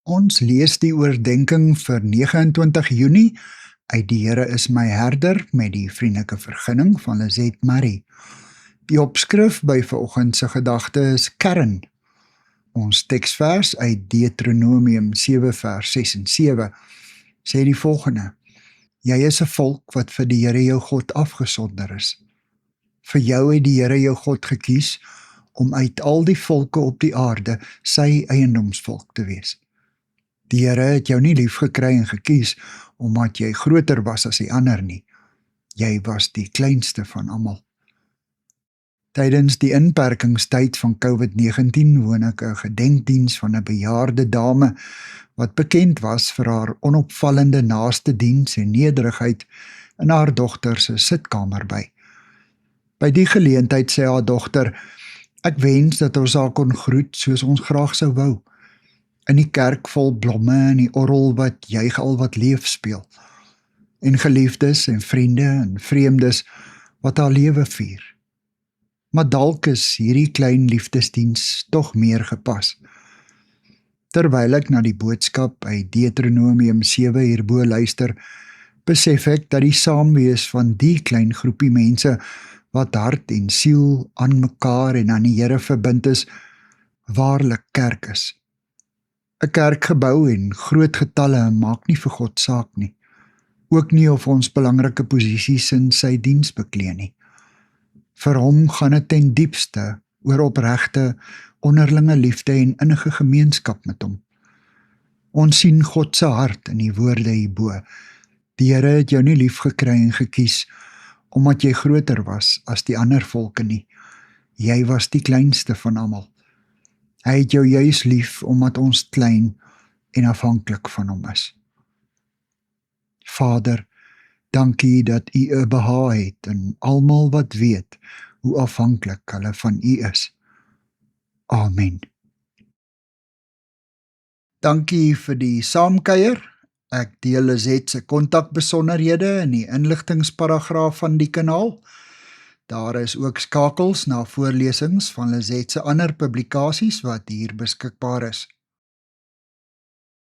Ons lees die oordenking vir 29 Junie uit Die Here is my herder met die vriendelike vergunning van Lizet Marie. Die opskrif by vanoggend se gedagte is kern. Ons teksvers uit Deuteronomium 7 vers 6 en 7 sê die volgende: Jy is 'n volk wat vir die Here jou God afgesonder is. Vir jou het die Here jou God gekies om uit al die volke op die aarde sy eiendomsvolk te wees. Die Here het jou nie lief gekry en gekies omdat jy groter was as die ander nie. Jy was die kleinste van almal. Tydens die inperkingstyd van COVID-19 woon ek 'n gedenkdiens van 'n bejaarde dame wat bekend was vir haar onopvallende naaste diens en nederigheid in haar dogter se sitkamer by. By die geleentheid sê haar dogter: Ek wens dat ons haar kon groet soos ons graag sou wou. In die kerk vol blomme en die orgel wat juig al wat leef speel. En geliefdes en vriende en vreemdes wat haar lewe vier. Maar dalk is hierdie klein liefdesdiens tog meer gepas. Terwyl ek na die boodskap uit Deuteronomium 7 hierbo luister, besef ek dat die saamwees van die klein groepie mense wat hart en siel aan mekaar en aan die Here verbind is, waarlik kerk is. 'n Kerkgebou en groot getalle maak nie vir God saak nie. Ook nie of ons belangrike posisies in sy diens beklee nie. Vir hom gaan dit ten diepste oor opregte, onderlinge liefde en innige gemeenskap met hom. Ons sien God se hart in die woorde hierbo. Die Here het jou nie lief gekry en gekies omdat jy groter was as die ander volke nie. Jy was die kleinste van almal. Hy het jou juis lief omdat ons klein en afhanklik van hom is. Vader, dankie dat U 'n behaag het in almal wat weet hoe afhanklik hulle van U is. Amen. Dankie vir die saamkuier. Ek deel Lizet se kontakbesonderhede in die inligtingsparagraaf van die kanaal. Daar is ook skakels na voorlesings van Lizet se ander publikasies wat hier beskikbaar is.